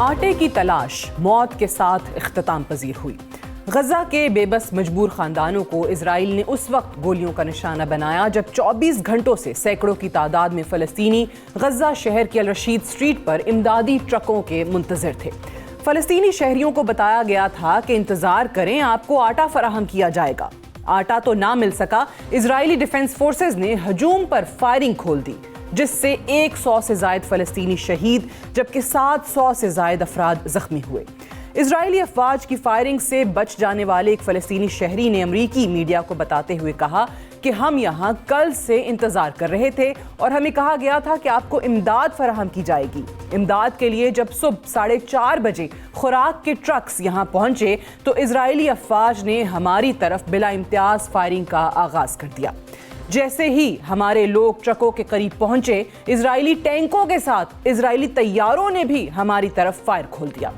آٹے کی تلاش موت کے ساتھ اختتام پذیر ہوئی۔ غزہ کے بے بس مجبور خاندانوں کو اسرائیل نے اس وقت گولیوں کا نشانہ بنایا جب 24 گھنٹوں سے سینکڑوں کی تعداد میں فلسطینی غزہ شہر کی الرشید اسٹریٹ پر امدادی ٹرکوں کے منتظر تھے۔ فلسطینی شہریوں کو بتایا گیا تھا کہ انتظار کریں، آپ کو آٹا فراہم کیا جائے گا۔ آٹا تو نہ مل سکا، اسرائیلی ڈیفنس فورسز نے ہجوم پر فائرنگ کھول دی، جس سے 100 سے زائد فلسطینی شہید جبکہ 700 سے زائد افراد زخمی ہوئے۔ اسرائیلی افواج کی فائرنگ سے بچ جانے والے ایک فلسطینی شہری نے امریکی میڈیا کو بتاتے ہوئے کہا کہ ہم یہاں کل سے انتظار کر رہے تھے اور ہمیں کہا گیا تھا کہ آپ کو امداد فراہم کی جائے گی۔ امداد کے لیے جب صبح 4:30 بجے خوراک کے ٹرکس یہاں پہنچے تو اسرائیلی افواج نے ہماری طرف بلا امتیاز فائرنگ کا آغاز کر دیا۔ جیسے ہی ہمارے لوگ ٹرکوں کے قریب پہنچے، اسرائیلی ٹینکوں کے ساتھ اسرائیلی طیاروں نے بھی ہماری طرف فائر کھول دیا۔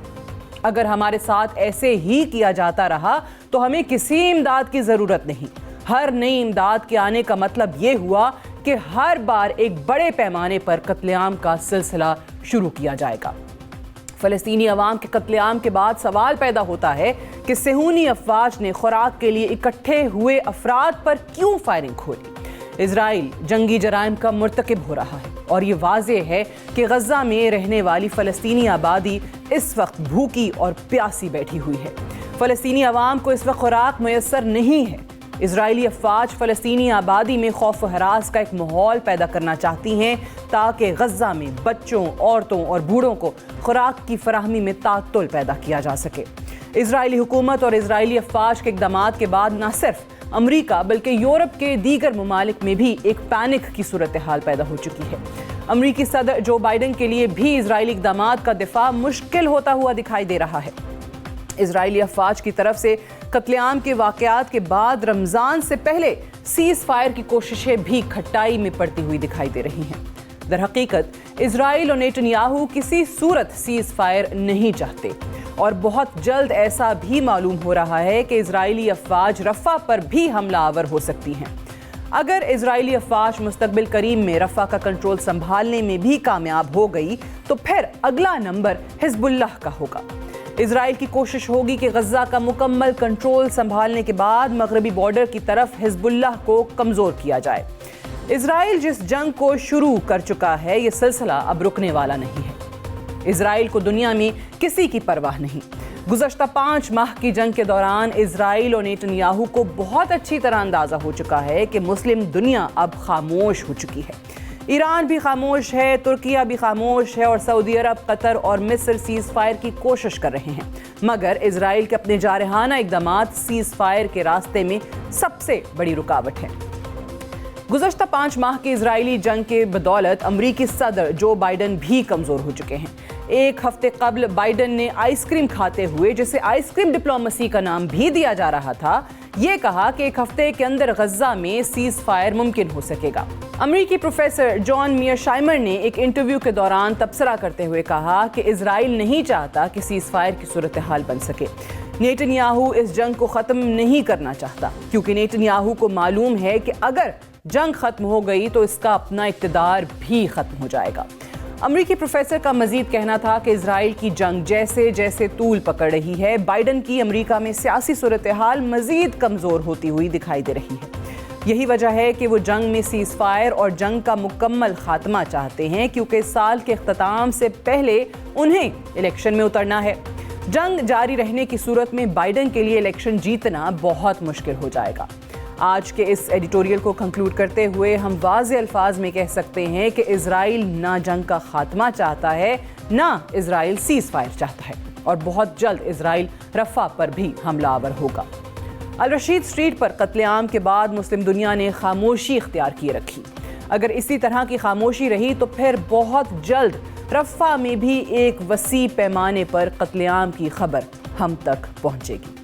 اگر ہمارے ساتھ ایسے ہی کیا جاتا رہا تو ہمیں کسی امداد کی ضرورت نہیں۔ ہر نئی امداد کے آنے کا مطلب یہ ہوا کہ ہر بار ایک بڑے پیمانے پر قتل عام کا سلسلہ شروع کیا جائے گا۔ فلسطینی عوام کے قتل عام کے بعد سوال پیدا ہوتا ہے کہ صہیونی افواج نے خوراک کے لیے اکٹھے ہوئے افراد پر کیوں فائرنگ کھولی؟ اسرائیل جنگی جرائم کا مرتکب ہو رہا ہے اور یہ واضح ہے کہ غزہ میں رہنے والی فلسطینی آبادی اس وقت بھوکی اور پیاسی بیٹھی ہوئی ہے۔ فلسطینی عوام کو اس وقت خوراک میسر نہیں ہے۔ اسرائیلی افواج فلسطینی آبادی میں خوف و ہراس کا ایک ماحول پیدا کرنا چاہتی ہیں تاکہ غزہ میں بچوں، عورتوں اور بوڑھوں کو خوراک کی فراہمی میں تعطل پیدا کیا جا سکے۔ اسرائیلی حکومت اور اسرائیلی افواج کے اقدامات کے بعد نہ صرف امریکہ بلکہ یورپ کے دیگر ممالک میں بھی ایک پینک کی صورتحال پیدا ہو چکی ہے۔ امریکی صدر جو بائیڈن کے لیے بھی اسرائیلی اقدامات کا دفاع مشکل ہوتا ہوا دکھائی دے رہا ہے۔ اسرائیلی افواج کی طرف سے قتل عام کے واقعات کے بعد رمضان سے پہلے سیز فائر کی کوششیں بھی کھٹائی میں پڑتی ہوئی دکھائی دے رہی ہیں۔ در حقیقت اسرائیل اور نیتنیاہو کسی صورت سیز فائر نہیں چاہتے اور بہت جلد ایسا بھی معلوم ہو رہا ہے کہ اسرائیلی افواج رفح پر بھی حملہ آور ہو سکتی ہیں۔ اگر اسرائیلی افواج مستقبل قریب میں رفح کا کنٹرول سنبھالنے میں بھی کامیاب ہو گئی تو پھر اگلا نمبر حزب اللہ کا ہوگا۔ اسرائیل کی کوشش ہوگی کہ غزہ کا مکمل کنٹرول سنبھالنے کے بعد مغربی بارڈر کی طرف حزب اللہ کو کمزور کیا جائے۔ اسرائیل جس جنگ کو شروع کر چکا ہے، یہ سلسلہ اب رکنے والا نہیں ہے۔ اسرائیل کو دنیا میں کسی کی پرواہ نہیں۔ گزشتہ 5 ماہ کی جنگ کے دوران اسرائیل اور نیتنیاہو کو بہت اچھی طرح اندازہ ہو چکا ہے کہ مسلم دنیا اب خاموش ہو چکی ہے۔ ایران بھی خاموش ہے، ترکیہ بھی خاموش ہے اور سعودی عرب، قطر اور مصر سیز فائر کی کوشش کر رہے ہیں، مگر اسرائیل کے اپنے جارحانہ اقدامات سیز فائر کے راستے میں سب سے بڑی رکاوٹ ہیں۔ گزشتہ 5 ماہ کی اسرائیلی جنگ کے بدولت امریکی صدر جو بائیڈن بھی کمزور ہو چکے ہیں۔ ایک ہفتے قبل بائیڈن نے آئس کریم کھاتے ہوئے، جسے آئس کریم ڈپلومیسی کا نام بھی دیا جا رہا تھا، یہ کہا کہ ایک ہفتے کے اندر غزہ میں سیز فائر ممکن ہو سکے گا۔ امریکی پروفیسر جان میئرشائمر نے ایک انٹرویو کے دوران تبصرہ کرتے ہوئے کہا کہ اسرائیل نہیں چاہتا کہ سیز فائر کی صورتحال بن سکے۔ نیتنیاہو اس جنگ کو ختم نہیں کرنا چاہتا کیونکہ نیتنیاہو کو معلوم ہے کہ اگر جنگ ختم ہو گئی تو اس کا اپنا اقتدار بھی ختم ہو جائے گا۔ امریکی پروفیسر کا مزید کہنا تھا کہ اسرائیل کی جنگ جیسے جیسے طول پکڑ رہی ہے، بائیڈن کی امریکہ میں سیاسی صورتحال مزید کمزور ہوتی ہوئی دکھائی دے رہی ہے۔ یہی وجہ ہے کہ وہ جنگ میں سیز فائر اور جنگ کا مکمل خاتمہ چاہتے ہیں کیونکہ اس سال کے اختتام سے پہلے انہیں الیکشن میں اترنا ہے۔ جنگ جاری رہنے کی صورت میں بائیڈن کے لیے الیکشن جیتنا بہت مشکل ہو جائے گا۔ آج کے اس ایڈیٹوریل کو کنکلوڈ کرتے ہوئے ہم واضح الفاظ میں کہہ سکتے ہیں کہ اسرائیل نہ جنگ کا خاتمہ چاہتا ہے، نہ اسرائیل سیز فائر چاہتا ہے اور بہت جلد اسرائیل رفح پر بھی حملہ آور ہوگا۔ الرشید اسٹریٹ پر قتل عام کے بعد مسلم دنیا نے خاموشی اختیار کیے رکھی۔ اگر اسی طرح کی خاموشی رہی تو پھر بہت جلد رفح میں بھی ایک وسیع پیمانے پر قتل عام کی خبر ہم تک پہنچے گی۔